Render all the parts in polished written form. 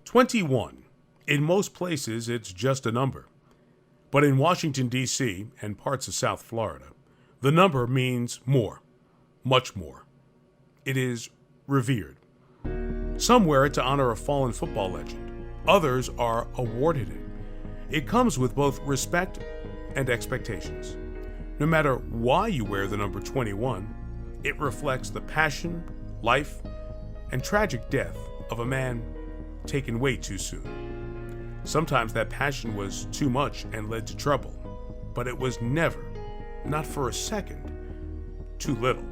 21. In most places, it's just a number. But in Washington, D.C. and parts of South Florida, the number means more, much more. It is revered. Some wear it to honor a fallen football legend. Others are awarded it. It comes with both respect and expectations. No matter why you wear the number 21, it reflects the passion, life, and tragic death of a man taken way too soon. Sometimes that passion was too much and led to trouble, but it was never, not for a second, too little.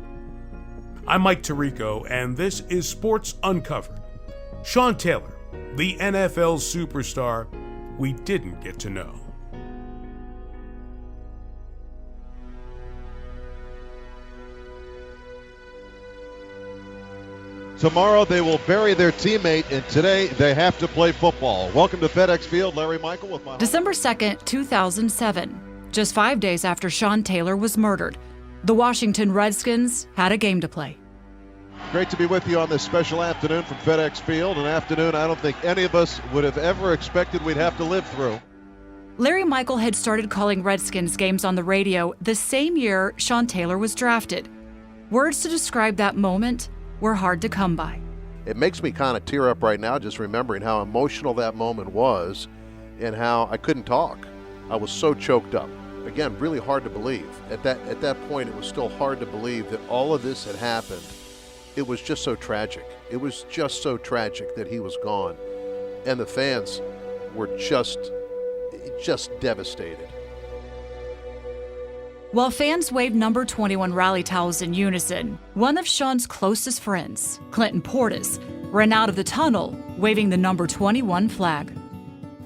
I'm Mike Tirico, and this is Sports Uncovered. Sean Taylor, the NFL superstar we didn't get to know. Tomorrow they will bury their teammate, and today they have to play football. Welcome to FedEx Field. Larry Michael with my... December 2nd, 2007. Just 5 days after Sean Taylor was murdered, the Washington Redskins had a game to play. Great to be with you on this special afternoon from FedEx Field, an afternoon I don't think any of us would have ever expected we'd have to live through. Larry Michael had started calling Redskins games on the radio the same year Sean Taylor was drafted. Words to describe that moment were hard to come by. It makes me kind of tear up right now just remembering how emotional that moment was and how I couldn't talk. I was so choked up. Again, really hard to believe. At that point, it was still hard to believe that all of this had happened. It was just so tragic. It was just so tragic that he was gone. And the fans were just devastated. While fans waved number 21 rally towels in unison, one of Sean's closest friends, Clinton Portis, ran out of the tunnel waving the number 21 flag.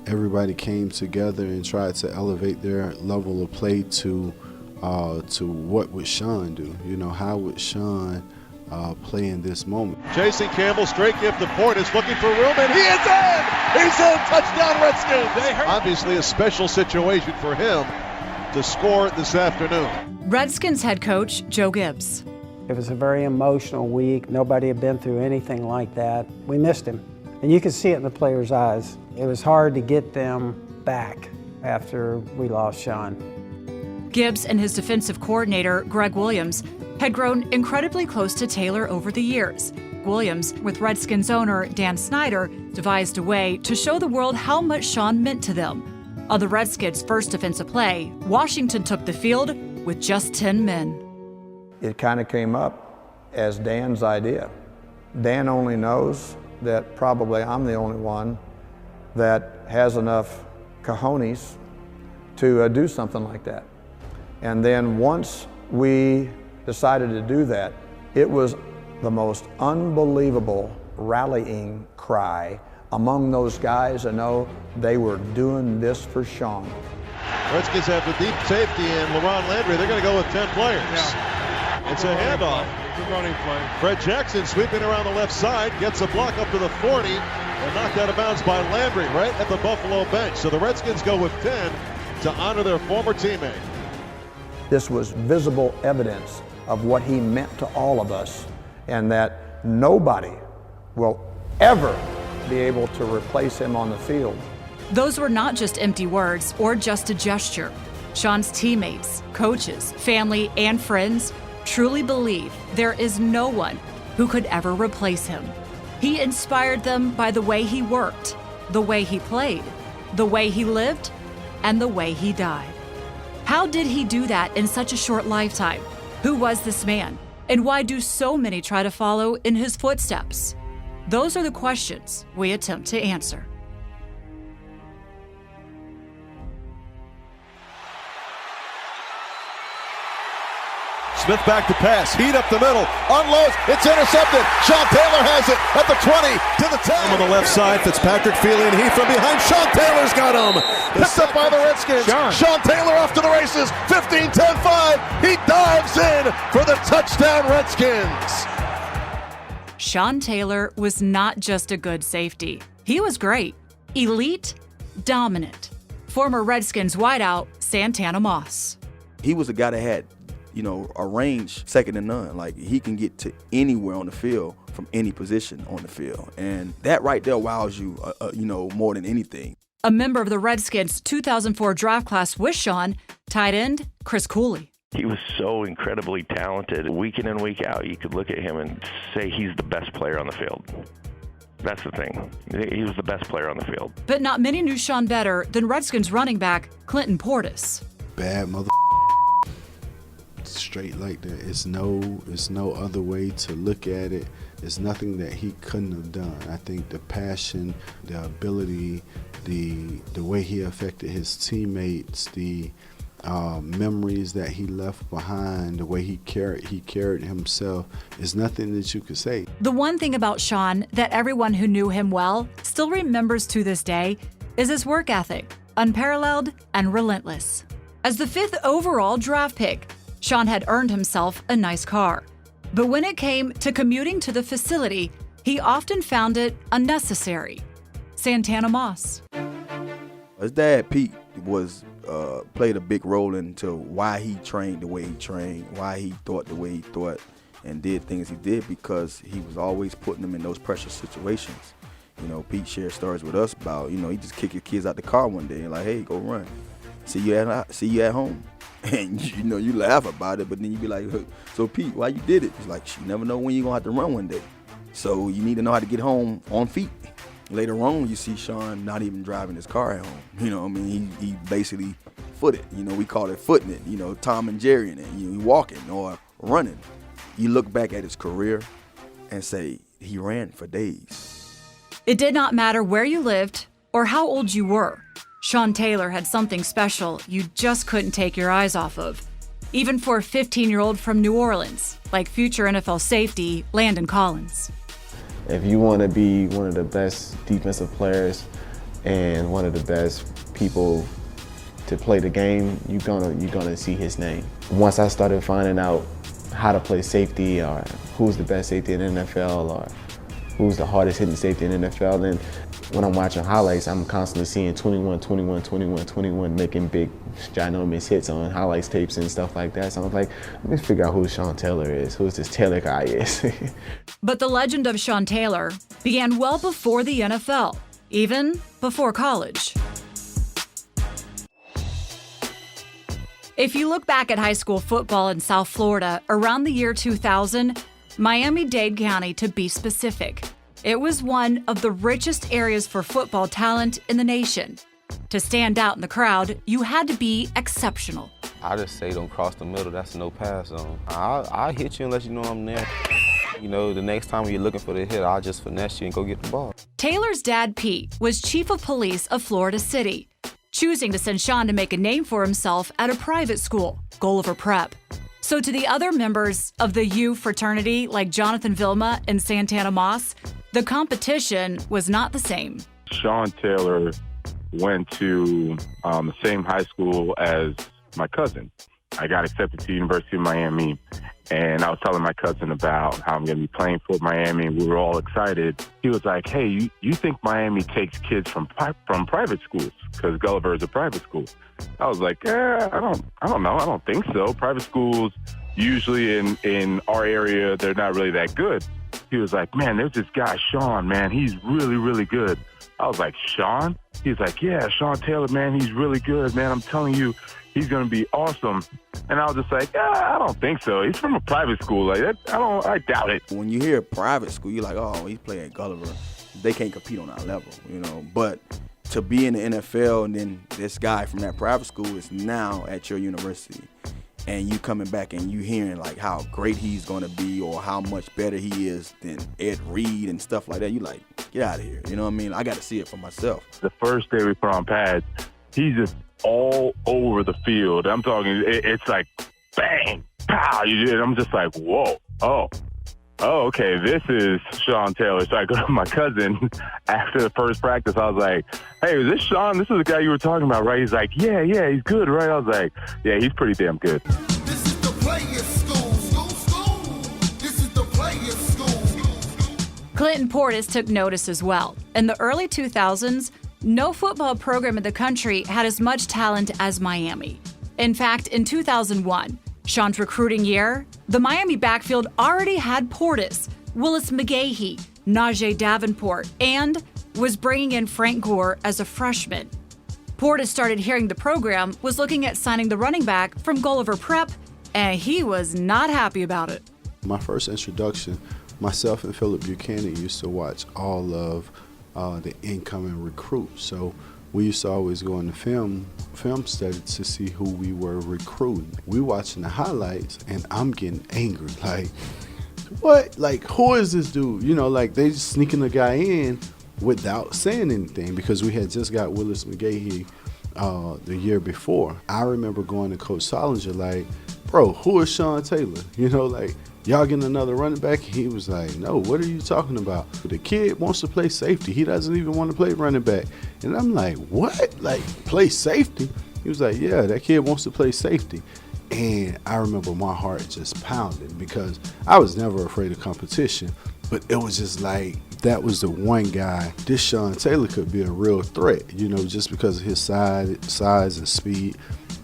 Everybody came together and tried to elevate their level of play to what would Sean do? You know, how would Sean play in this moment? Chasing Campbell, straight gift to Portis, looking for room, and he is in! He's in! Touchdown Redskins! Obviously a special situation for him to score this afternoon. Redskins head coach Joe Gibbs. It was a very emotional week. Nobody had been through anything like that. We missed him, and you could see it in the players' eyes. It was hard to get them back after we lost Sean. Gibbs and his defensive coordinator, Greg Williams, had grown incredibly close to Taylor over the years. Williams, with Redskins owner Dan Snyder, devised a way to show the world how much Sean meant to them. On the Redskins' first defensive play, Washington took the field with just 10 men. It kind of came up as Dan's idea. Dan only knows that probably I'm the only one that has enough cojones to do something like that. And then once we decided to do that, it was the most unbelievable rallying cry among those guys. I know they were doing this for Sean. Redskins have the deep safety and LaRon Landry. They're going to go with 10 players. Yeah. It's a handoff. Good running play. Fred Jackson sweeping around the left side, gets a block up to the 40, and knocked out of bounds by Landry right at the Buffalo bench. So the Redskins go with 10 to honor their former teammate. This was visible evidence of what he meant to all of us, and that nobody will ever be able to replace him on the field. Those were not just empty words or just a gesture. Sean's teammates, coaches, family, and friends truly believe there is no one who could ever replace him. He inspired them by the way he worked, the way he played, the way he lived, and the way he died. How did he do that in such a short lifetime? Who was this man? And why do so many try to follow in his footsteps? Those are the questions we attempt to answer. Smith back to pass, heat up the middle, unloads, it's intercepted. Sean Taylor has it at the 20 to the 10. On the left side, Fitzpatrick feeling heat from behind. Sean Taylor's got him. Picked up by the Redskins. Sean Taylor off to the races. 15, 10, 5. He dives in for the touchdown, Redskins. Sean Taylor was not just a good safety. He was great, elite, dominant. Former Redskins wideout Santana Moss. He was a guy that had, a range second to none. Like, he can get to anywhere on the field from any position on the field. And that right there wows you, more than anything. A member of the Redskins' 2004 draft class with Sean, tight end Chris Cooley. He was so incredibly talented. Week in and week out, you could look at him and say he's the best player on the field. That's the thing. He was the best player on the field. But not many knew Sean better than Redskins running back Clinton Portis. Bad mother. Straight like that. It's no other way to look at it. It's nothing that he couldn't have done. I think the passion, the ability, the way he affected his teammates, the memories that he left behind, the way he carried himself, is nothing that you could say. The one thing about Sean that everyone who knew him well still remembers to this day is his work ethic, unparalleled and relentless. As the 5th overall draft pick, Sean had earned himself a nice car. But when it came to commuting to the facility, he often found it unnecessary. Santana Moss. His dad, Pete, played a big role into why he trained the way he trained, why he thought the way he thought, and did things he did, because he was always putting them in those pressure situations. Pete shared stories with us about, he just kick your kids out the car one day and like, hey, go run. See you at home. And, you laugh about it, but then you be like, so Pete, why you did it? It's like, you never know when you're going to have to run one day. So you need to know how to get home on feet. Later on, you see Sean not even driving his car at home. He basically footed. We call it footing it, Tom and Jerry in it. He walking or running. You look back at his career and say, he ran for days. It did not matter where you lived or how old you were. Sean Taylor had something special you just couldn't take your eyes off of, even for a 15-year-old from New Orleans, like future NFL safety Landon Collins. If you want to be one of the best defensive players and one of the best people to play the game, you're gonna see his name. Once I started finding out how to play safety, or who's the best safety in the NFL, or who's the hardest hitting safety in the NFL, then when I'm watching highlights, I'm constantly seeing 21, 21, 21, 21, making big, ginormous hits on highlights tapes and stuff like that. So I'm like, let me figure out who Sean Taylor is, who this Taylor guy is. But the legend of Sean Taylor began well before the NFL, even before college. If you look back at high school football in South Florida around the year 2000, Miami-Dade County to be specific, it was one of the richest areas for football talent in the nation. To stand out in the crowd, you had to be exceptional. I just say don't cross the middle, that's a no pass zone. I'll hit you unless you know I'm there. The next time you're looking for the hit, I'll just finesse you and go get the ball. Taylor's dad, Pete, was chief of police of Florida City, choosing to send Sean to make a name for himself at a private school, Gulliver Prep. So to the other members of the U fraternity, like Jonathan Vilma and Santana Moss, the competition was not the same. Sean Taylor went to the same high school as my cousin. I got accepted to the University of Miami, and I was telling my cousin about how I'm going to be playing for Miami, and we were all excited. He was like, hey, you think Miami takes kids from private schools? Because Gulliver is a private school. I was like, I don't know. I don't think so. Private schools, usually in our area, they're not really that good. He was like, man, there's this guy, Sean, man. He's really, really good. I was like, Sean? He's like, yeah, Sean Taylor, man. He's really good, man. I'm telling you, he's going to be awesome. And I was just like, I don't think so. He's from a private school. Like that, I doubt it. When you hear private school, you're like, oh, he's playing at Gulliver. They can't compete on our level, But to be in the NFL and then this guy from that private school is now at your university, and you coming back and you hearing like how great he's going to be or how much better he is than Ed Reed and stuff like that, you like, get out of here. You know what I mean? I got to see it for myself. The first day we put on pads, he's just all over the field. I'm talking, it's like bang, pow. I'm just like, whoa, oh, okay, this is Sean Taylor. So I go to my cousin after the first practice. I was like, hey, is this Sean? This is the guy you were talking about, right? He's like, yeah, he's good, right? I was like, yeah, he's pretty damn good. This is the players' school. This is the players' school. Clinton Portis took notice as well. In the early 2000s, no football program in the country had as much talent as Miami. In fact, in 2001, Sean's recruiting year, the Miami backfield already had Portis, Willis McGahee, Najee Davenport, and was bringing in Frank Gore as a freshman. Portis started hearing the program was looking at signing the running back from Gulliver Prep, and he was not happy about it. My first introduction, myself and Philip Buchanan used to watch all of the incoming recruits. So we used to always go in the film study to see who we were recruiting. We watching the highlights, and I'm getting angry. Like, what? Like, who is this dude? You know, like they just sneaking the guy in without saying anything because we had just got Willis McGahee the year before. I remember going to Coach Solinger like, bro, who is Sean Taylor? You know, like, y'all getting another running back? He was like, no, what are you talking about? The kid wants to play safety. He doesn't even want to play running back. And I'm like, what? Like, play safety? He was like, yeah, that kid wants to play safety. And I remember my heart just pounding because I was never afraid of competition, but it was just like, that was the one guy, this Sean Taylor could be a real threat, you know, just because of his size and speed.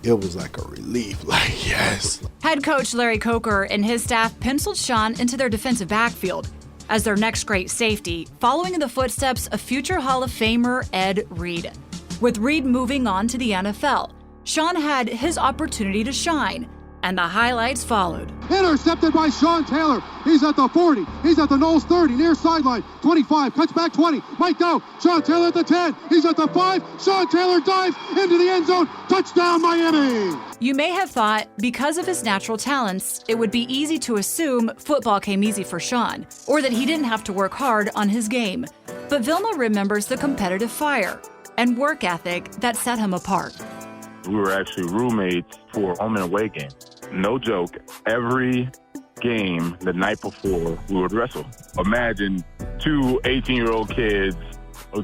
It was like a relief, like, yes. Head coach Larry Coker and his staff penciled Sean into their defensive backfield as their next great safety, following in the footsteps of future Hall of Famer Ed Reed. With Reed moving on to the NFL, Sean had his opportunity to shine, and the highlights followed. Intercepted by Sean Taylor. He's at the 40. He's at the Knowles 30, near sideline. 25, cuts back 20. Might go. Sean Taylor at the 10. He's at the 5. Sean Taylor dives into the end zone. Touchdown, Miami. You may have thought, because of his natural talents, it would be easy to assume football came easy for Sean, or that he didn't have to work hard on his game. But Vilma remembers the competitive fire and work ethic that set him apart. We were actually roommates for home and away games. No joke, every game the night before we would wrestle. Imagine two 18-year-old kids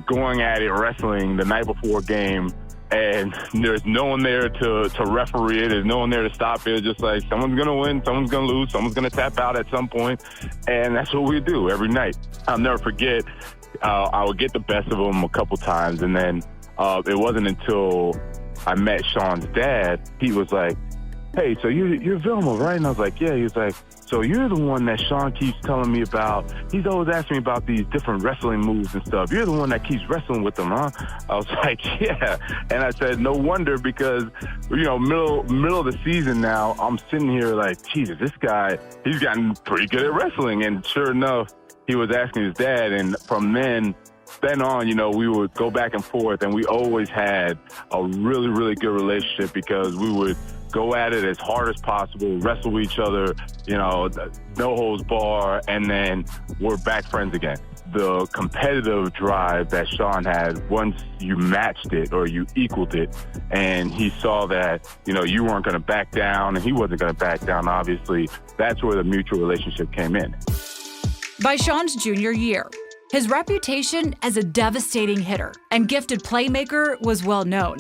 going at it, wrestling the night before a game, and there's no one there to referee it. There's no one there to stop it. Just like someone's going to win, someone's going to lose, someone's going to tap out at some point, and that's what we do every night. I'll never forget, I would get the best of them a couple times, and then it wasn't until I met Sean's dad, he was like, hey, so you're Vilma, right? And I was like, yeah. He was like, so you're the one that Sean keeps telling me about. He's always asking me about these different wrestling moves and stuff. You're the one that keeps wrestling with them, huh? I was like, yeah. And I said, no wonder, because, you know, middle of the season now, I'm sitting here like, Jesus, this guy, he's gotten pretty good at wrestling. And sure enough, he was asking his dad. And from then on, you know, we would go back and forth, and we always had a really, really good relationship because we would go at it as hard as possible, wrestle with each other, you know, no holds bar, and then we're back friends again. The competitive drive that Sean had, once you matched it or you equaled it, and he saw that, you know, you weren't going to back down and he wasn't going to back down, obviously, that's where the mutual relationship came in. By Sean's junior year, his reputation as a devastating hitter and gifted playmaker was well known.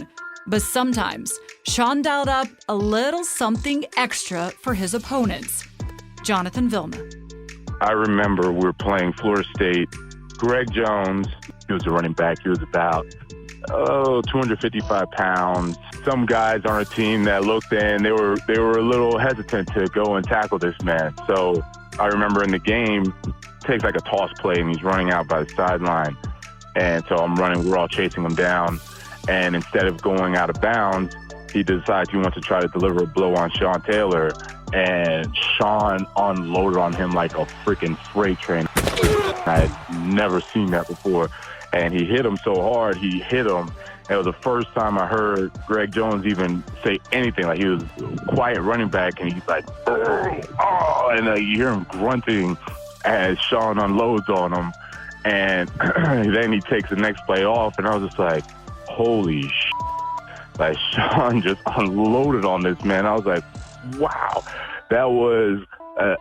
But sometimes, Sean dialed up a little something extra for his opponents. Jonathan Vilma. I remember we were playing Florida State. Greg Jones, he was a running back. He was about 255 pounds. Some guys on our team that looked in, they were a little hesitant to go and tackle this man. So I remember in the game, takes like a toss play, and he's running out by the sideline. And so I'm running, we're all chasing him down. And instead of going out of bounds, he decides he wants to try to deliver a blow on Sean Taylor. And Sean unloaded on him like a freaking freight train. I had never seen that before. And he hit him so hard, he hit him. It was the first time I heard Greg Jones even say anything. Like, he was a quiet running back, and he's like, oh, and you hear him grunting as Sean unloads on him. And then he takes the next play off, and I was just like, holy shit. Like, Sean just unloaded on this man. I was like, wow. That was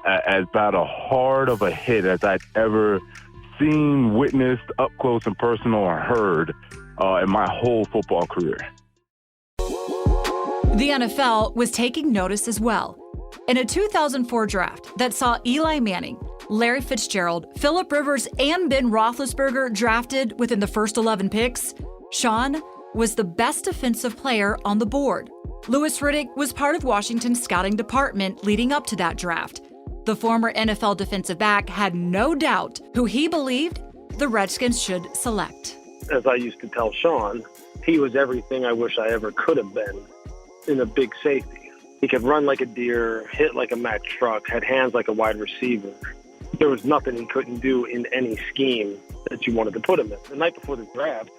as about as hard of a hit as I'd ever seen, witnessed, up close and personal, or heard in my whole football career. The NFL was taking notice as well. In a 2004 draft that saw Eli Manning, Larry Fitzgerald, Phillip Rivers, and Ben Roethlisberger drafted within the first 11 picks, Sean was the best defensive player on the board. Louis Riddick was part of Washington's scouting department leading up to that draft. The former NFL defensive back had no doubt who he believed the Redskins should select. As I used to tell Sean, he was everything I wish I ever could have been in a big safety. He could run like a deer, hit like a Mack truck, had hands like a wide receiver. There was nothing he couldn't do in any scheme that you wanted to put him in. The night before the draft,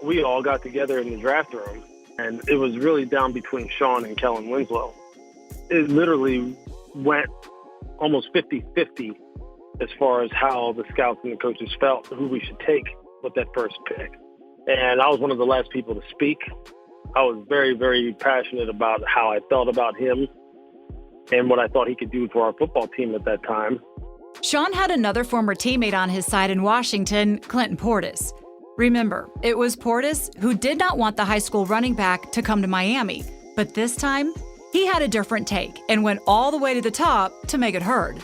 we all got together in the draft room, and it was really down between Sean and Kellen Winslow. It literally went almost 50-50 as far as how the scouts and the coaches felt who we should take with that first pick. And I was one of the last people to speak. I was very, very passionate about how I felt about him and what I thought he could do for our football team at that time. Sean had another former teammate on his side in Washington, Clinton Portis. Remember, it was Portis who did not want the high school running back to come to Miami, but this time he had a different take and went all the way to the top to make it heard.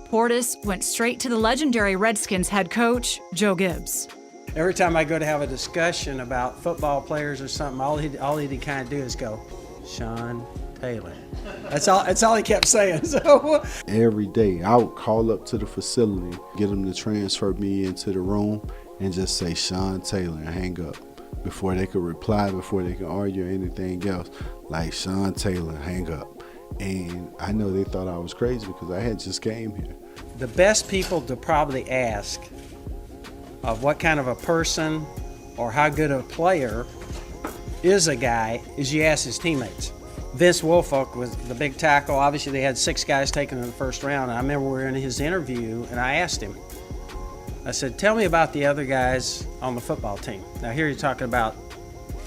Portis went straight to the legendary Redskins head coach, Joe Gibbs. Every time I go to have a discussion about football players or something, all he'd kind of do is go, Sean Taylor. That's all he kept saying. So every day I would call up to the facility, get them to transfer me into the room and just say Sean Taylor and hang up before they could reply, before they could argue or anything else. Like Sean Taylor, hang up. And I know they thought I was crazy because I had just came here. The best people to probably ask of what kind of a person or how good of a player is a guy is you ask his teammates. Vince Wilfork was the big tackle. Obviously, they had 6 guys taken in the first round. And I remember we were in his interview, and I asked him, I said, tell me about the other guys on the football team. Now, here you're talking about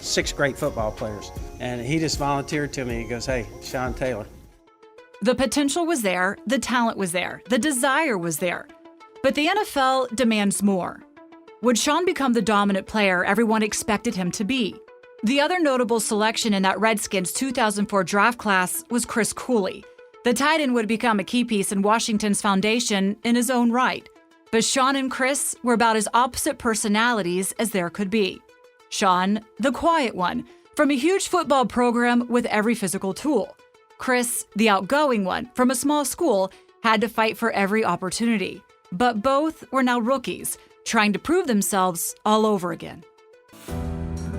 6 great football players. And he just volunteered to me. He goes, hey, Sean Taylor. The potential was there, the talent was there, the desire was there. But the NFL demands more. Would Sean become the dominant player everyone expected him to be? The other notable selection in that Redskins 2004 draft class was Chris Cooley. The tight end would become a key piece in Washington's foundation in his own right. But Sean and Chris were about as opposite personalities as there could be. Sean, the quiet one, from a huge football program with every physical tool. Chris, the outgoing one, from a small school, had to fight for every opportunity. But both were now rookies, trying to prove themselves all over again.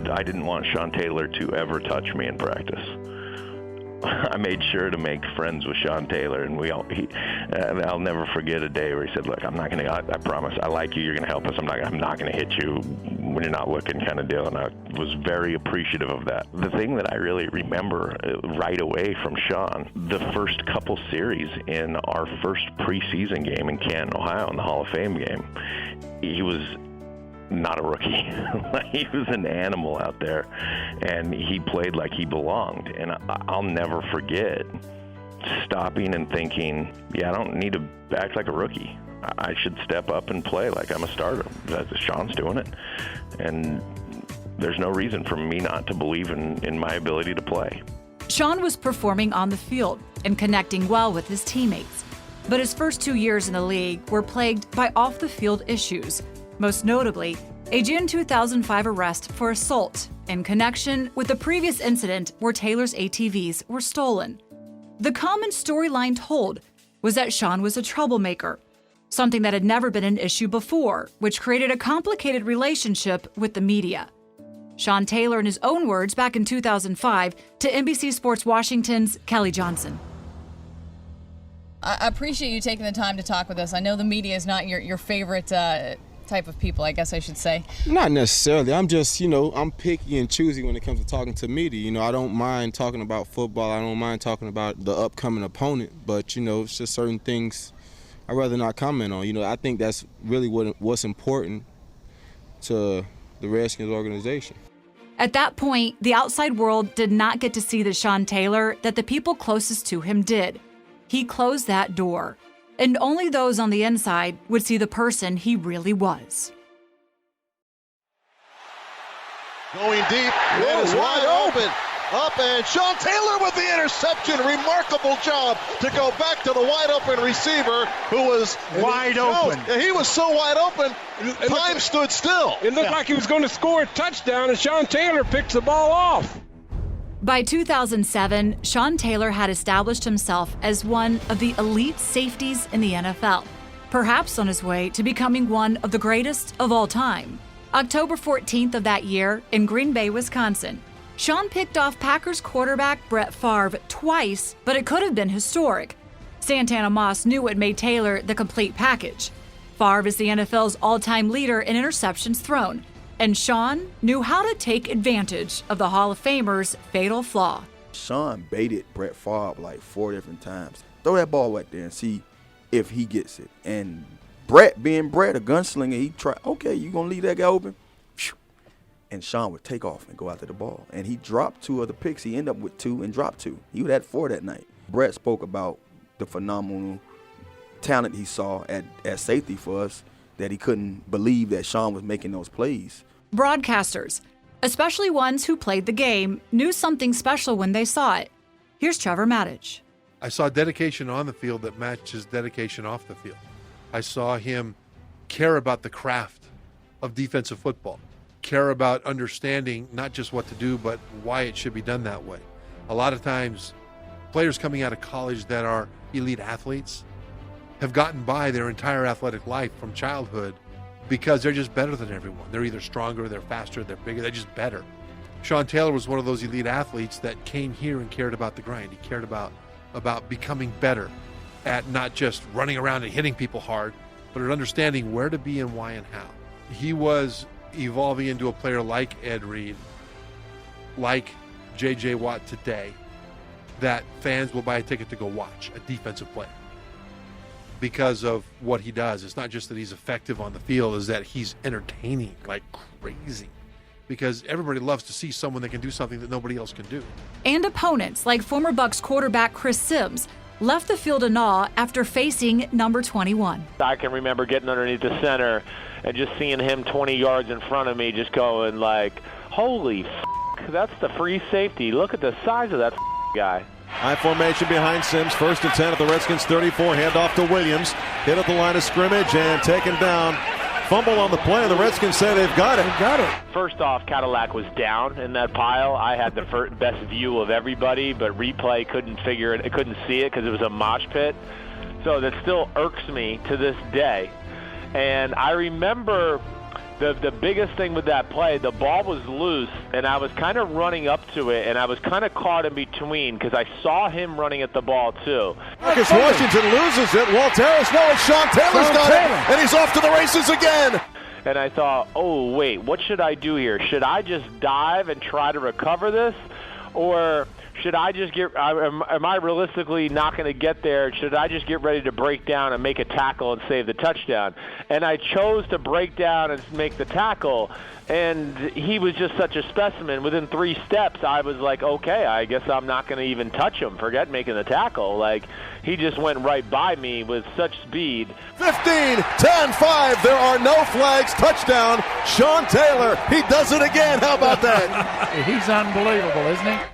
I didn't want Sean Taylor to ever touch me in practice. I made sure to make friends with Sean Taylor, and I'll never forget a day where he said, "Look, I promise, I like you. You're going to help us. I'm not going to hit you when you're not looking," kind of deal. And I was very appreciative of that. The thing that I really remember right away from Sean, the first couple series in our first preseason game in Canton, Ohio, in the Hall of Fame game, he was not a rookie. He was an animal out there, and he played like he belonged. And I'll never forget stopping and thinking, yeah, I don't need to act like a rookie. I should step up and play like I'm a starter. Sean's doing it, and there's no reason for me not to believe in my ability to play. Sean was performing on the field and connecting well with his teammates. But his first 2 years in the league were plagued by off-the-field issues, most notably a June 2005 arrest for assault in connection with the previous incident where Taylor's ATVs were stolen. The common storyline told was that Sean was a troublemaker, something that had never been an issue before, which created a complicated relationship with the media. Sean Taylor, in his own words back in 2005, to NBC Sports Washington's Kelly Johnson. I appreciate you taking the time to talk with us. I know the media is not your favorite type of people, I guess I should say. Not necessarily. I'm just, I'm picky and choosy when it comes to talking to media. I don't mind talking about football. I don't mind talking about the upcoming opponent. But, it's just certain things I'd rather not comment on. I think that's really what's important to the Redskins organization. At that point, the outside world did not get to see the Sean Taylor that the people closest to him did. He closed that door, and only those on the inside would see the person he really was. Going deep, it is wide open. Up, and Sean Taylor with the interception. Remarkable job to go back to the wide open receiver who was wide open. And he was so wide open, time stood still. It looked like he was going to score a touchdown, and Sean Taylor picked the ball off. By 2007, Sean Taylor had established himself as one of the elite safeties in the NFL, perhaps on his way to becoming one of the greatest of all time. October 14th of that year in Green Bay, Wisconsin, Sean picked off Packers quarterback Brett Favre twice, but it could have been historic. Santana Moss knew what made Taylor the complete package. Favre is the NFL's all-time leader in interceptions thrown, and Sean knew how to take advantage of the Hall of Famer's fatal flaw. Sean baited Brett Favre like 4 different times. Throw that ball right there and see if he gets it. And Brett, being Brett, a gunslinger, he tried, okay, you going to leave that guy open? And Sean would take off and go after the ball. And he dropped 2 of the picks. He ended up with 2 and dropped 2. He would have 4 that night. Brett spoke about the phenomenal talent he saw at safety for us, that he couldn't believe that Sean was making those plays. Broadcasters, especially ones who played the game, knew something special when they saw it. Here's Trevor Maddich. I saw dedication on the field that matched his dedication off the field. I saw him care about the craft of defensive football, care about understanding not just what to do, but why it should be done that way. A lot of times, players coming out of college that are elite athletes have gotten by their entire athletic life from childhood because they're just better than everyone. They're either stronger, they're faster, they're bigger, they're just better. Sean Taylor was one of those elite athletes that came here and cared about the grind. He cared about becoming better at not just running around and hitting people hard, but at understanding where to be and why and how. He was evolving into a player like Ed Reed, like J.J. Watt today, that fans will buy a ticket to go watch, a defensive player, because of what he does. It's not just that he's effective on the field, is that he's entertaining like crazy, because everybody loves to see someone that can do something that nobody else can do. And opponents like former Bucs quarterback Chris Sims left the field in awe after facing number 21. I can remember getting underneath the center and just seeing him 20 yards in front of me, just going like, holy f***, that's the free safety. Look at the size of that guy. High formation behind Sims. 1st and 10 at the Redskins 34. Handoff to Williams. Hit at the line of scrimmage and taken down. Fumble on the play, and the Redskins say they've got it. First off, Cadillac was down in that pile. I had the best view of everybody, but replay couldn't see it because it was a mosh pit. So that still irks me to this day. And I remember the biggest thing with that play, the ball was loose, and I was kind of running up to it, and I was kind of caught in between because I saw him running at the ball too. Marcus Washington loses it. Walt Harris, no, it's Sean Taylor's got it, and he's off to the races again. And I thought, oh, wait, what should I do here? Should I just dive and try to recover this? Or should I just am I realistically not going to get there? Should I just get ready to break down and make a tackle and save the touchdown? And I chose to break down and make the tackle, and he was just such a specimen. Within 3 steps, I was like, okay, I guess I'm not going to even touch him. Forget making the tackle. Like, he just went right by me with such speed. 15, 10, 5. There are no flags. Touchdown, Sean Taylor. He does it again. How about that? He's unbelievable, isn't he?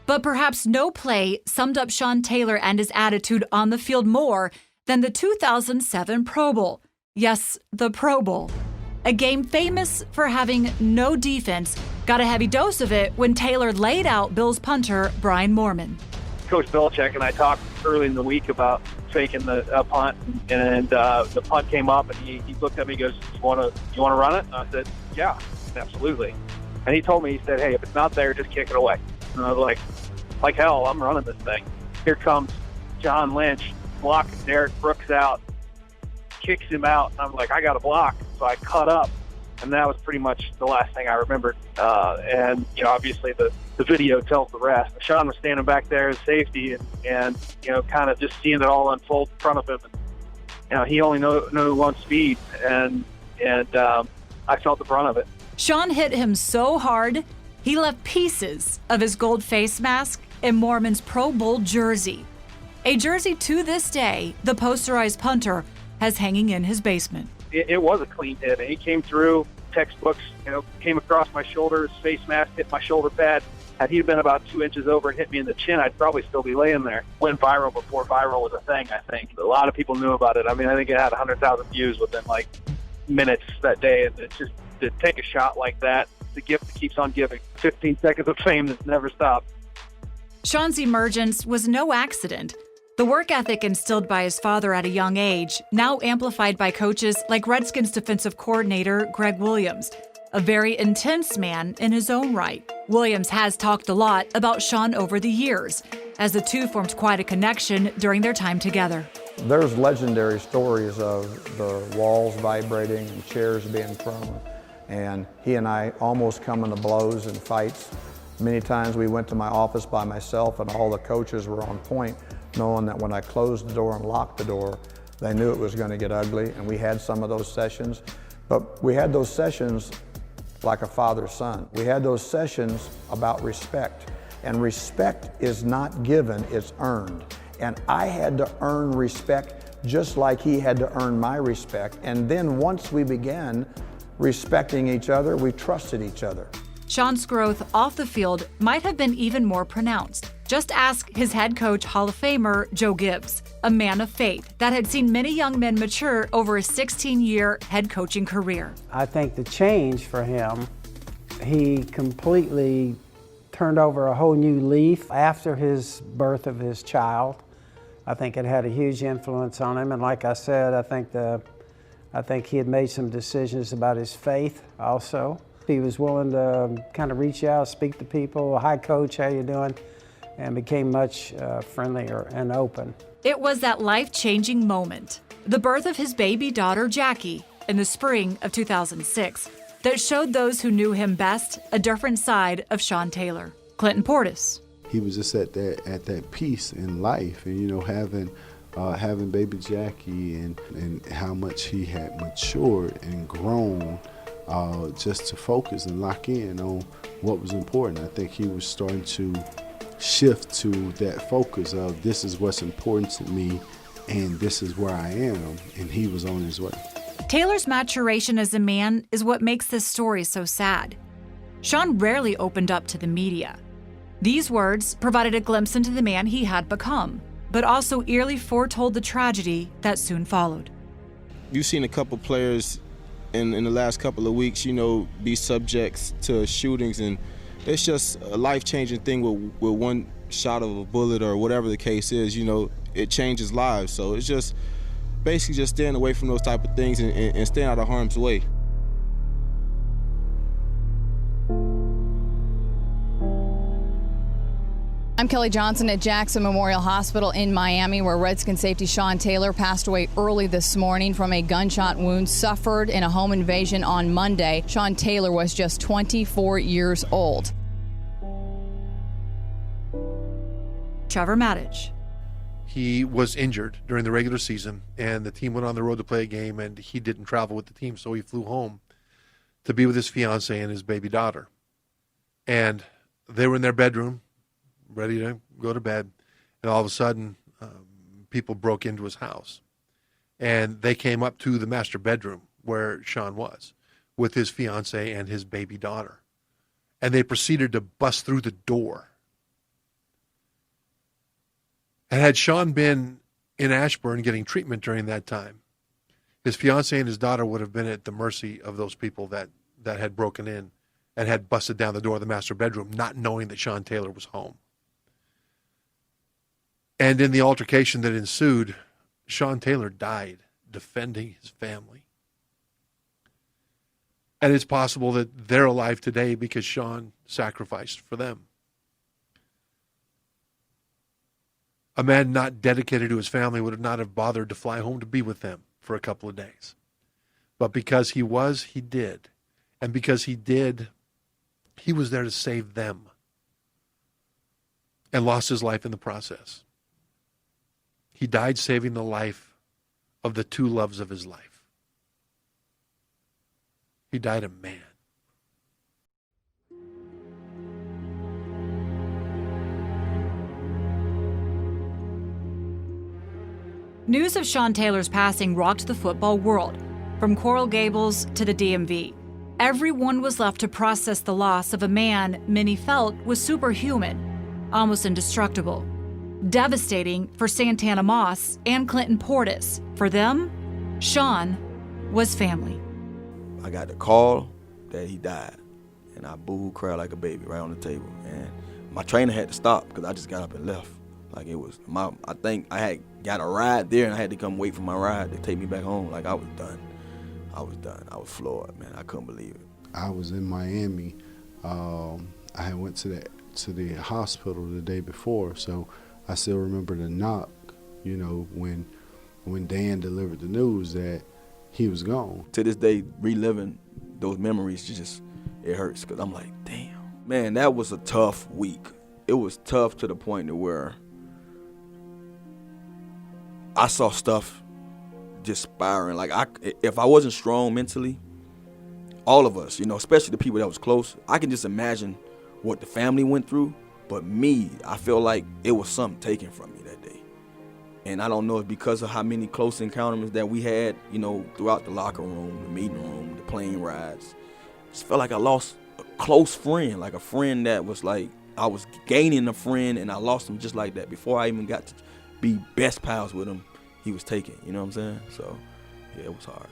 But perhaps no play summed up Sean Taylor and his attitude on the field more than the 2007 Pro Bowl. Yes, the Pro Bowl. A game famous for having no defense got a heavy dose of it when Taylor laid out Bills punter Brian Moorman. Coach Belichick and I talked early in the week about faking the punt, and the punt came up, and he looked at me and goes, you want to run it? And I said, yeah, absolutely. And he told me, he said, hey, if it's not there, just kick it away. And I was like hell, I'm running this thing. Here comes John Lynch, blocking Derek Brooks out, kicks him out, and I'm like, I got a block. So I cut up, and that was pretty much the last thing I remembered. And, obviously the video tells the rest. Sean was standing back there as safety and kind of just seeing it all unfold in front of him. And, he only knew one speed, and I felt the brunt of it. Sean hit him so hard, he left pieces of his gold face mask in Moorman's Pro Bowl jersey. A jersey to this day, the posterized punter has hanging in his basement. It was a clean hit. He came through, textbooks, came across my shoulder, his face mask hit my shoulder pad. Had he been about 2 inches over and hit me in the chin, I'd probably still be laying there. Went viral before viral was a thing, I think. A lot of people knew about it. I mean, I think it had 100,000 views within minutes that day. And it's just to take a shot like that, the gift that keeps on giving. 15 seconds of fame that never stopped. Sean's emergence was no accident. The work ethic instilled by his father at a young age, now amplified by coaches like Redskins defensive coordinator Greg Williams, a very intense man in his own right. Williams has talked a lot about Sean over the years, as the two formed quite a connection during their time together. There's legendary stories of the walls vibrating and chairs being thrown, and he and I almost coming to blows and fights. Many times we went to my office by myself and all the coaches were on point, knowing that when I closed the door and locked the door, they knew it was going to get ugly, and we had some of those sessions. But we had those sessions like a father-son. We had those sessions about respect, and respect is not given, it's earned. And I had to earn respect just like he had to earn my respect. And then once we began respecting each other, we trusted each other. Sean's growth off the field might have been even more pronounced. Just ask his head coach, Hall of Famer Joe Gibbs, a man of faith that had seen many young men mature over a 16-year head coaching career. I think the change for him, he completely turned over a whole new leaf after his birth of his child. I think it had a huge influence on him, and like I said, I think he had made some decisions about his faith also. He was willing to kind of reach out, speak to people, "Hi coach, how you doing?" and became much friendlier and open. It was that life-changing moment, the birth of his baby daughter Jackie in the spring of 2006, that showed those who knew him best a different side of Sean Taylor. Clinton Portis. He was just at that peace in life, and having baby Jackie and how much he had matured and grown, just to focus and lock in on what was important. I think he was starting to shift to that focus of this is what's important to me and this is where I am, and he was on his way. Taylor's maturation as a man is what makes this story so sad. Sean rarely opened up to the media. These words provided a glimpse into the man he had become, but also eerily foretold the tragedy that soon followed. You've seen a couple players in the last couple of weeks, be subjects to shootings, and it's just a life-changing thing with one shot of a bullet or whatever the case is. It changes lives. So it's just basically just staying away from those type of things and staying out of harm's way. I'm Kelly Johnson at Jackson Memorial Hospital in Miami, where Redskins safety Sean Taylor passed away early this morning from a gunshot wound suffered in a home invasion on Monday. Sean Taylor was just 24 years old. Trevor Maddich. He was injured during the regular season, and the team went on the road to play a game, and he didn't travel with the team, so he flew home to be with his fiancée and his baby daughter. And they were in their bedroom, ready to go to bed, and all of a sudden, people broke into his house. And they came up to the master bedroom where Sean was with his fiancée and his baby daughter. And they proceeded to bust through the door. And had Sean been in Ashburn getting treatment during that time, his fiancée and his daughter would have been at the mercy of those people that had broken in and had busted down the door of the master bedroom, not knowing that Sean Taylor was home. And in the altercation that ensued, Sean Taylor died defending his family. And it's possible that they're alive today because Sean sacrificed for them. A man not dedicated to his family would not have bothered to fly home to be with them for a couple of days. But because he was, he did. And because he did, he was there to save them. And lost his life in the process. He died saving the life of the two loves of his life. He died a man. News of Sean Taylor's passing rocked the football world, from Coral Gables to the DMV. Everyone was left to process the loss of a man many felt was superhuman, almost indestructible. Devastating for Santana Moss and Clinton Portis. For them, Sean was family. I got the call that he died, and I cried like a baby right on the table. And my trainer had to stop because I just got up and left. Like it was I think I had got a ride there, and I had to come wait for my ride to take me back home. Like I was done. I was floored, man. I couldn't believe it. I was in Miami. I had went to the hospital the day before, so I still remember the knock, you know, when Dan delivered the news that he was gone. To this day, reliving those memories, it hurts because I'm like, damn. Man, that was a tough week. It was tough to the point to where I saw stuff just spiraling. Like if I wasn't strong mentally, all of us, you know, especially the people that was close, I can just imagine what the family went through. But me, I feel like it was something taken from me that day. And I don't know if because of how many close encounters that we had, you know, throughout the locker room, the meeting room, the plane rides. Just felt like I lost a close friend, like a friend that was like, I was gaining a friend and I lost him just like that. Before I even got to be best pals with him, he was taken, you know what I'm saying? So, yeah, it was hard.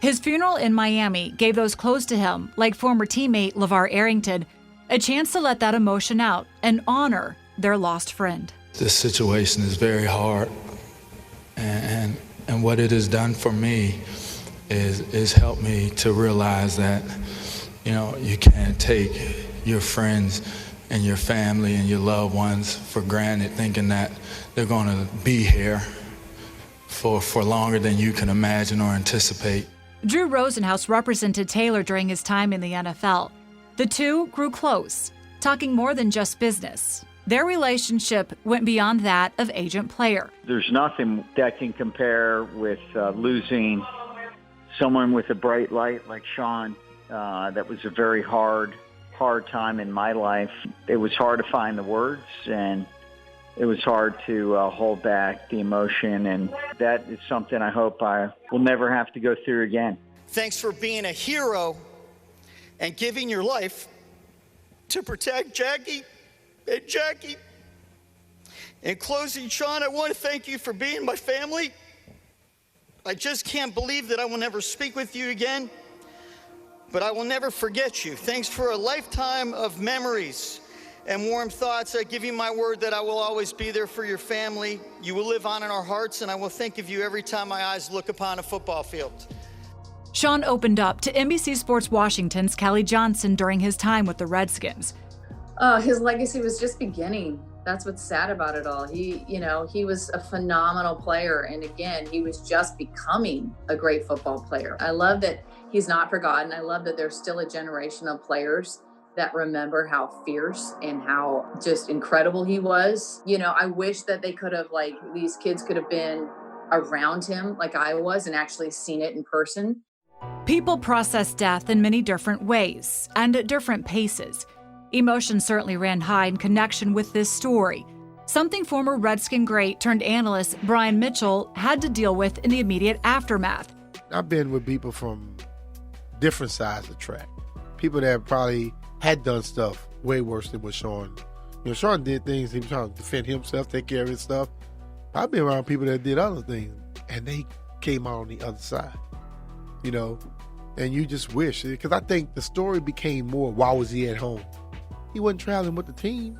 His funeral in Miami gave those close to him, like former teammate LeVar Arrington, a chance to let that emotion out and honor their lost friend. This situation is very hard, and what it has done for me is helped me to realize that, you know, you can't take your friends and your family and your loved ones for granted, thinking that they're going to be here for longer than you can imagine or anticipate. Drew Rosenhaus represented Taylor during his time in the NFL. The two grew close, talking more than just business. Their relationship went beyond that of agent-player. There's nothing that can compare with losing someone with a bright light like Sean. That was a very hard time in my life. It was hard to find the words, and it was hard to hold back the emotion, and that is something I hope I will never have to go through again. Thanks for being a hero and giving your life to protect Jackie and Jackie. In closing, Sean, I want to thank you for being my family. I just can't believe that I will never speak with you again, but I will never forget you. Thanks for a lifetime of memories and warm thoughts. I give you my word that I will always be there for your family. You will live on in our hearts, and I will think of you every time my eyes look upon a football field. Sean opened up to NBC Sports Washington's Kelly Johnson during his time with the Redskins. His legacy was just beginning. That's what's sad about it all. He was a phenomenal player, and again, he was just becoming a great football player. I love that he's not forgotten. I love that there's still a generation of players that remember how fierce and how just incredible he was. You know, I wish that they could have, these kids could have been around him like I was and actually seen it in person. People process death in many different ways and at different paces. Emotion certainly ran high in connection with this story, something former Redskin great turned analyst Brian Mitchell had to deal with in the immediate aftermath. I've been with people from different sides of the track. People that probably had done stuff way worse than what Sean. You know, Sean did things, he was trying to defend himself, take care of his stuff. I've been around people that did other things, and they came out on the other side, you know, and you just wish, because I think the story became more, why was he at home? He wasn't traveling with the team.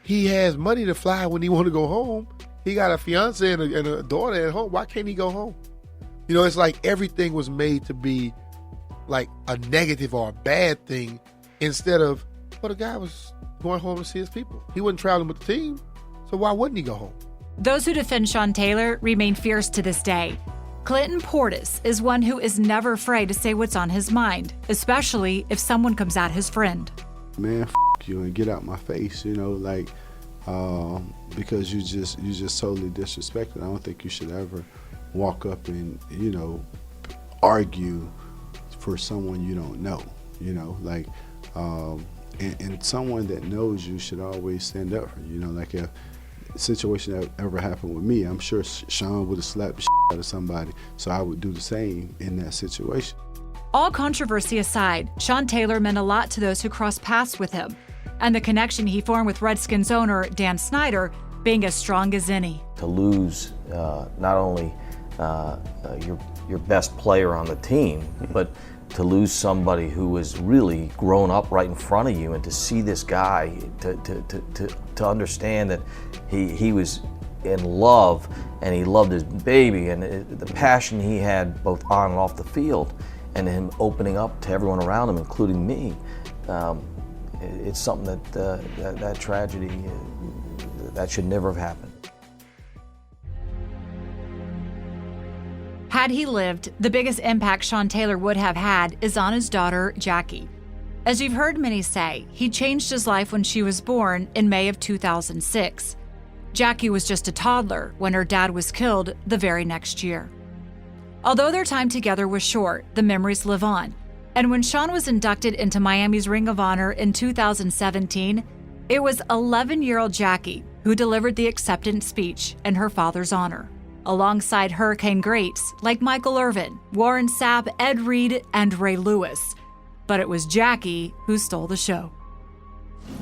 He has money to fly when he want to go home. He got a fiance and a daughter at home. Why can't he go home? You know, it's like everything was made to be like a negative or a bad thing instead of, well, the guy was going home to see his people. He wasn't traveling with the team, so why wouldn't he go home? Those who defend Sean Taylor remain fierce to this day. Clinton Portis is one who is never afraid to say what's on his mind, especially if someone comes at his friend. Man, you and get out my face, you know, because you just totally disrespected. I don't think you should ever walk up and, you know, argue for someone you don't know, you know, and someone that knows you should always stand up for you, you know, like if a situation that ever happened with me, I'm sure Sean would have slapped the shit out of somebody, so I would do the same in that situation. All controversy aside, Sean Taylor meant a lot to those who crossed paths with him, and the connection he formed with Redskins owner Dan Snyder being as strong as any. To lose not only your best player on the team, but to lose somebody who was really grown up right in front of you, and to see this guy, to understand that he was in love and he loved his baby, and the passion he had both on and off the field, and him opening up to everyone around him, including me. It's something that tragedy, that should never have happened. Had he lived, the biggest impact Sean Taylor would have had is on his daughter, Jackie. As you've heard many say, he changed his life when she was born in May of 2006. Jackie was just a toddler when her dad was killed the very next year. Although their time together was short, the memories live on. And when Sean was inducted into Miami's Ring of Honor in 2017, it was 11-year-old Jackie who delivered the acceptance speech in her father's honor, alongside Hurricane greats like Michael Irvin, Warren Sapp, Ed Reed, and Ray Lewis. But it was Jackie who stole the show.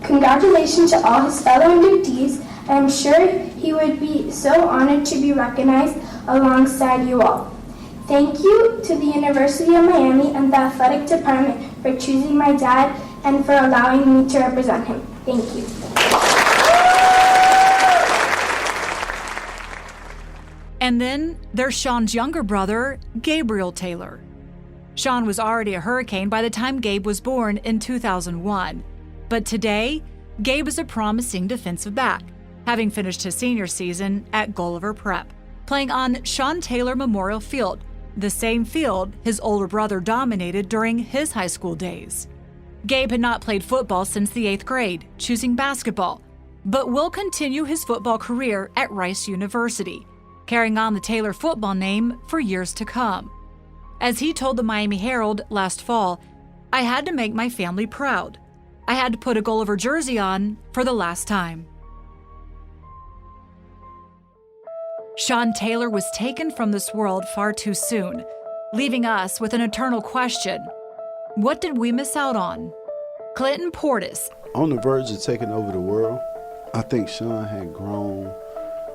Congratulations to all his fellow inductees. I am sure he would be so honored to be recognized alongside you all. Thank you to the University of Miami and the athletic department for choosing my dad and for allowing me to represent him. Thank you. And then there's Sean's younger brother, Gabriel Taylor. Sean was already a Hurricane by the time Gabe was born in 2001. But today, Gabe is a promising defensive back, having finished his senior season at Gulliver Prep, playing on Sean Taylor Memorial Field, the same field his older brother dominated during his high school days. Gabe had not played football since the 8th grade, choosing basketball, but will continue his football career at Rice University, carrying on the Taylor football name for years to come. As he told the Miami Herald last fall, "I had to make my family proud. I had to put a Gulliver jersey on for the last time." Sean Taylor was taken from this world far too soon, leaving us with an eternal question. What did we miss out on? Clinton Portis. On the verge of taking over the world, I think Sean had grown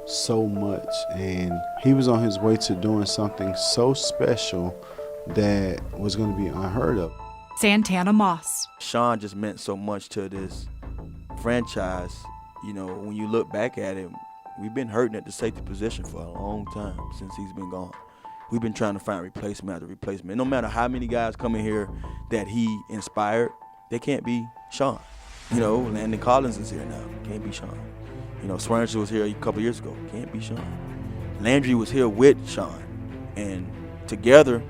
so much, and he was on his way to doing something so special that was going to be unheard of. Santana Moss. Sean just meant so much to this franchise. You know, when you look back at it, we've been hurting at the safety position for a long time since he's been gone. We've been trying to find replacement after replacement. No matter how many guys come in here that he inspired, they can't be Sean. You know, Landon Collins is here now. Can't be Sean. You know, Swearinger was here a couple years ago. Can't be Sean. Landry was here with Sean. And together,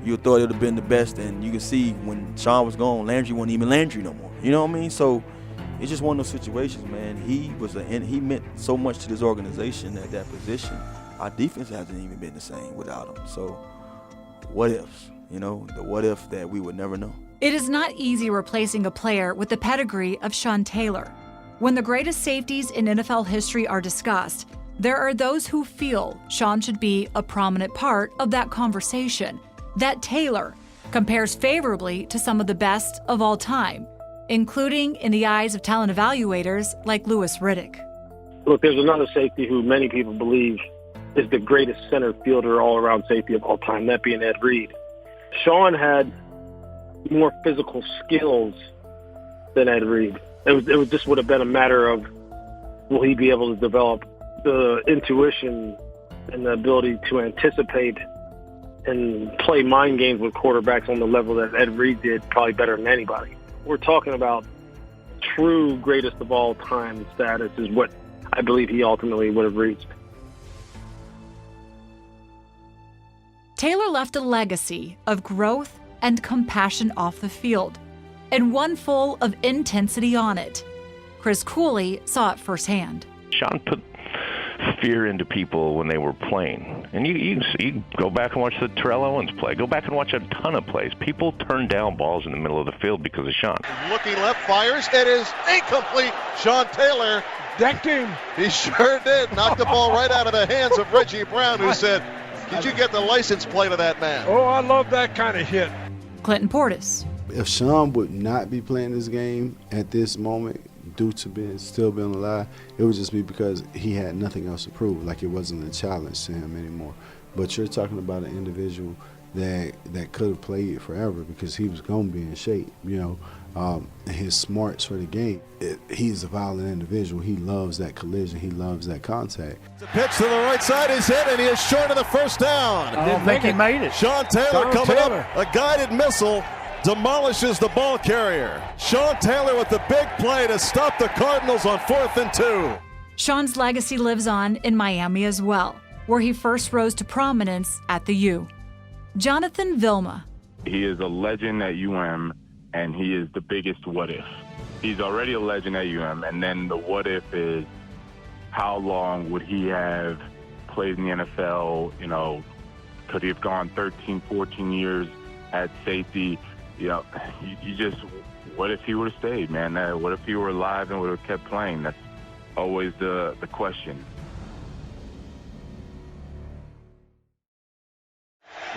you thought it would have been the best. And you can see when Sean was gone, Landry wasn't even Landry no more. You know what I mean? So it's just one of those situations, man. He meant so much to this organization at that position. Our defense hasn't even been the same without him. So what ifs? You know, the what if that we would never know. It is not easy replacing a player with the pedigree of Sean Taylor. When the greatest safeties in NFL history are discussed, there are those who feel Sean should be a prominent part of that conversation, that Taylor compares favorably to some of the best of all time, including in the eyes of talent evaluators like Louis Riddick. Look, there's another safety who many people believe is the greatest center fielder all-around safety of all time, that being Ed Reed. Sean had more physical skills than Ed Reed. It just would have been a matter of, will he be able to develop the intuition and the ability to anticipate and play mind games with quarterbacks on the level that Ed Reed did, probably better than anybody. We're talking about true greatest of all time status is what I believe he ultimately would have reached. Taylor left a legacy of growth and compassion off the field, and one full of intensity on it. Chris Cooley saw it firsthand. Sean put fear into people when they were playing. And you go back and watch the Terrell Owens play. Go back and watch a ton of plays. People turn down balls in the middle of the field because of Sean. Looking left, fires. It is incomplete. Sean Taylor decked him. He sure did. Knocked the ball right out of the hands of Reggie Brown, who said, "Did you get the license plate of that man?" Oh, I love that kind of hit. Clinton Portis. If Sean would not be playing this game at this moment, due to still being alive, it would just be because he had nothing else to prove. Like, it wasn't a challenge to him anymore. But you're talking about an individual that could have played forever because he was going to be in shape, and his smarts for the game. He's a violent individual. He loves that collision. He loves that contact. The pitch to the right side is hit, and he is short of the first down. I don't think he made it. Sean Taylor coming up. A guided missile demolishes the ball carrier. Sean Taylor with the big play to stop the Cardinals on 4th and 2. Sean's legacy lives on in Miami as well, where he first rose to prominence at the U. Jonathan Vilma. He is a legend at UM, and he is the biggest what if. He's already a legend at UM, and then the what if is how long would he have played in the NFL? Could he have gone 13, 14 years at safety? You just, what if he would have stayed, man? What if he were alive and would have kept playing? That's always the question.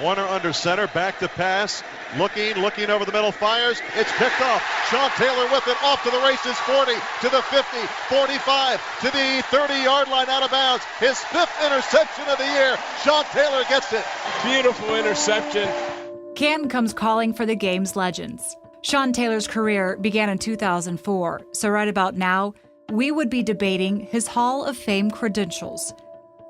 Warner under center, back to pass, looking over the middle, fires, it's picked off. Sean Taylor with it, off to the races, 40, to the 50, 45, to the 30-yard line, out of bounds. His 5th interception of the year. Sean Taylor gets it. Beautiful interception. Canton comes calling for the game's legends. Sean Taylor's career began in 2004, so right about now, we would be debating his Hall of Fame credentials.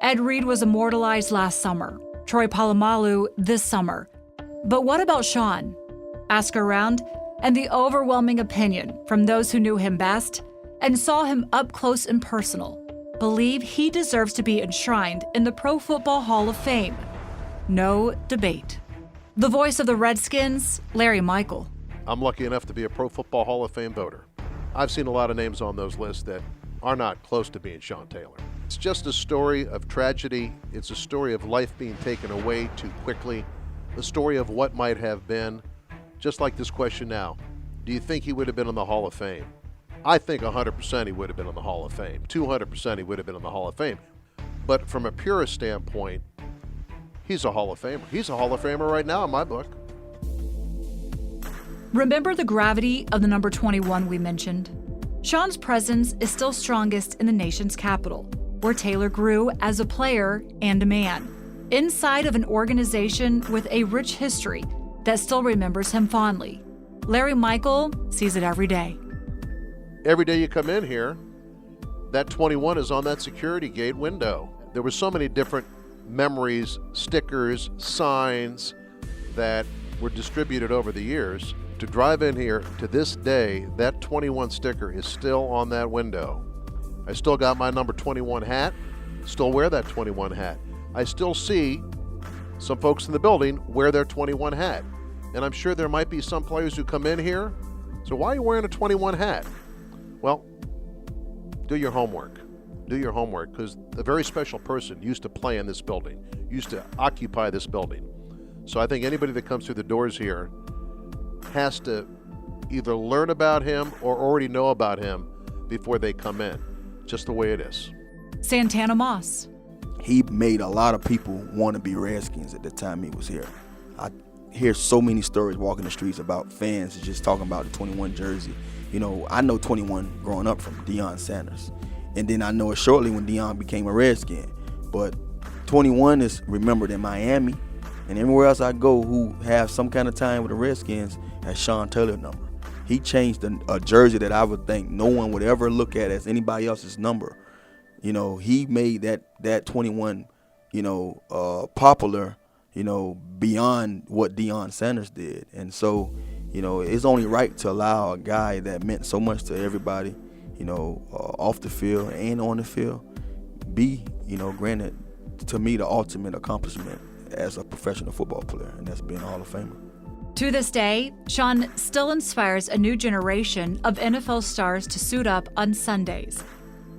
Ed Reed was immortalized last summer. Troy Polamalu this summer. But what about Sean? Ask around, and the overwhelming opinion from those who knew him best and saw him up close and personal believe he deserves to be enshrined in the Pro Football Hall of Fame. No debate. The voice of the Redskins, Larry Michael. I'm lucky enough to be a Pro Football Hall of Fame voter. I've seen a lot of names on those lists that are not close to being Sean Taylor. It's just a story of tragedy. It's a story of life being taken away too quickly. A story of what might have been. Just like this question now. Do you think he would have been in the Hall of Fame? I think 100% he would have been in the Hall of Fame. 200% he would have been in the Hall of Fame. But from a purist standpoint, he's a Hall of Famer. He's a Hall of Famer right now in my book. Remember the gravity of the number 21 we mentioned? Sean's presence is still strongest in the nation's capital, where Taylor grew as a player and a man, inside of an organization with a rich history that still remembers him fondly. Larry Michael sees it every day. Every day you come in here, that 21 is on that security gate window. There were so many different memories, stickers, signs that were distributed over the years. To drive in here to this day, that 21 sticker is still on that window. I still got my number 21 hat, still wear that 21 hat. I still see some folks in the building wear their 21 hat. And I'm sure there might be some players who come in here, so why are you wearing a 21 hat? Well, do your homework. Do your homework, because a very special person used to play in this building, used to occupy this building. So I think anybody that comes through the doors here has to either learn about him or already know about him before they come in. Just the way it is. Santana Moss. He made a lot of people want to be Redskins at the time he was here. I hear so many stories walking the streets about fans just talking about the 21 jersey. I know 21 growing up from Deion Sanders. And then I know it shortly when Deion became a Redskin. But 21 is remembered in Miami and everywhere else I go who have some kind of time with the Redskins as Sean Taylor number. He changed a jersey that I would think no one would ever look at as anybody else's number. He made that 21, popular, beyond what Deion Sanders did. And so, it's only right to allow a guy that meant so much to everybody, off the field and on the field, be, granted to me the ultimate accomplishment as a professional football player, and that's being a Hall of Famer. To this day, Sean still inspires a new generation of NFL stars to suit up on Sundays.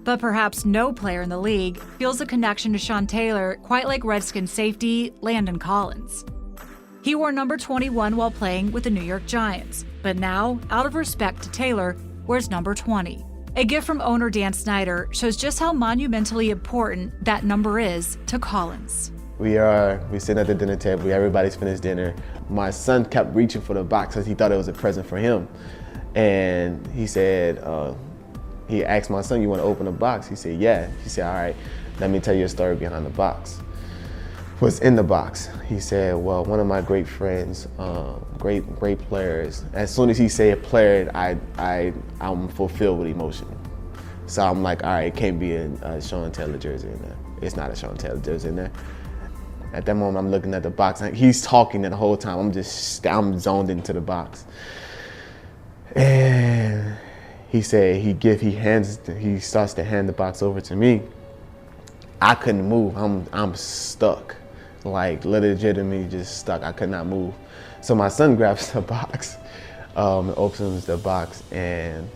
But perhaps no player in the league feels a connection to Sean Taylor quite like Redskins safety Landon Collins. He wore number 21 while playing with the New York Giants, but now, out of respect to Taylor, wears number 20. A gift from owner Dan Snyder shows just how monumentally important that number is to Collins. We sitting at the dinner table, everybody's finished dinner. My son kept reaching for the box because he thought it was a present for him. And he said, he asked my son, you want to open the box? He said, yeah. He said, all right, let me tell you a story behind the box. was in the box. He said, well, one of my great friends, great players. As soon as he said player, I'm fulfilled with emotion. So I'm like, all right, it can't be a Sean Taylor jersey in there. It's not a Sean Taylor jersey in there. At that moment, I'm looking at the box. He's talking the whole time. I'm zoned into the box. And he said he starts to hand the box over to me. I couldn't move. I'm stuck. Like legitimately just stuck. I could not move. So my son grabs the box, opens the box, and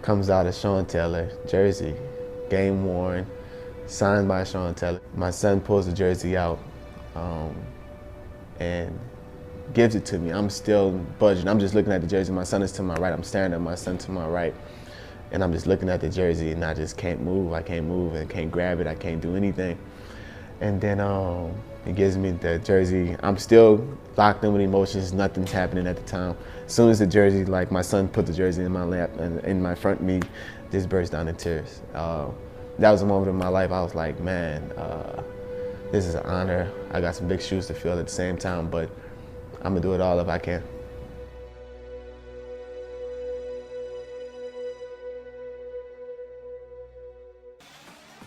comes out a Sean Taylor jersey, game worn, signed by Sean Taylor. My son pulls the jersey out and gives it to me. I'm still budging. I'm just looking at the jersey. My son is to my right. I'm staring at my son to my right. And I'm just looking at the jersey and I just can't move. I can't move and can't grab it. I can't do anything. And then he gives me the jersey. I'm still locked in with emotions. Nothing's happening at the time. As soon as the jersey, like my son put the jersey in my lap and in my front me, just burst down in tears. That was a moment in my life I was like, man, this is an honor. I got some big shoes to fill at the same time, but I'm gonna do it all if I can.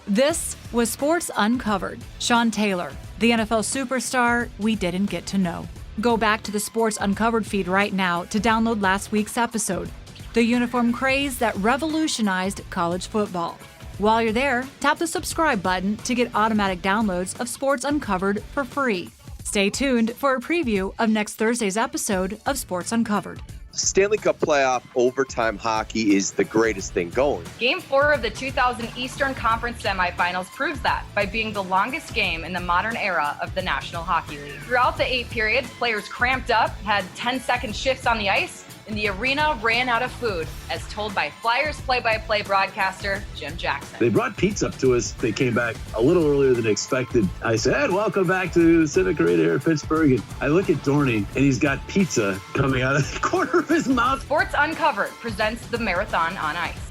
This was Sports Uncovered. Sean Taylor, the NFL superstar we didn't get to know. Go back to the Sports Uncovered feed right now to download last week's episode, the uniform craze that revolutionized college football. While you're there, tap the subscribe button to get automatic downloads of Sports Uncovered for free. Stay tuned for a preview of next Thursday's episode of Sports Uncovered. Stanley Cup playoff overtime hockey is the greatest thing going. Game 4 of the 2000 Eastern Conference semifinals proves that by being the longest game in the modern era of the National Hockey League. Throughout the 8 periods, players cramped up, had 10-second shifts on the ice, and the arena ran out of food, as told by Flyers play-by-play broadcaster Jim Jackson. They brought pizza up to us. They came back a little earlier than expected. I said, welcome back to Civic Arena here in Pittsburgh. And I look at Dorney, and he's got pizza coming out of the corner of his mouth. Sports Uncovered presents the Marathon on Ice.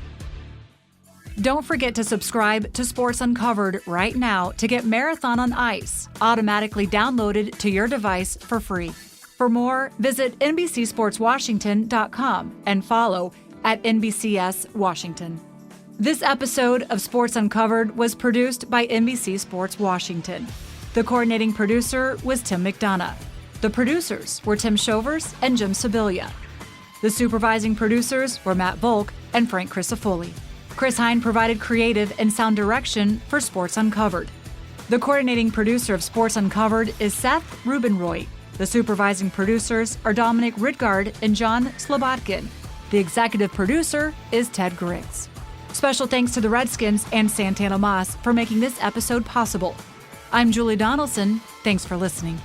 Don't forget to subscribe to Sports Uncovered right now to get Marathon on Ice automatically downloaded to your device for free. For more, visit NBCSportsWashington.com and follow at NBCS Washington. This episode of Sports Uncovered was produced by NBC Sports Washington. The coordinating producer was Tim McDonough. The producers were Tim Shovers and Jim Sibilia. The supervising producers were Matt Volk and Frank Crisafulli. Chris Hine provided creative and sound direction for Sports Uncovered. The coordinating producer of Sports Uncovered is Seth Rubinroy. The supervising producers are Dominic Ridgard and John Slobotkin. The executive producer is Ted Griggs. Special thanks to the Redskins and Santana Moss for making this episode possible. I'm Julie Donaldson. Thanks for listening.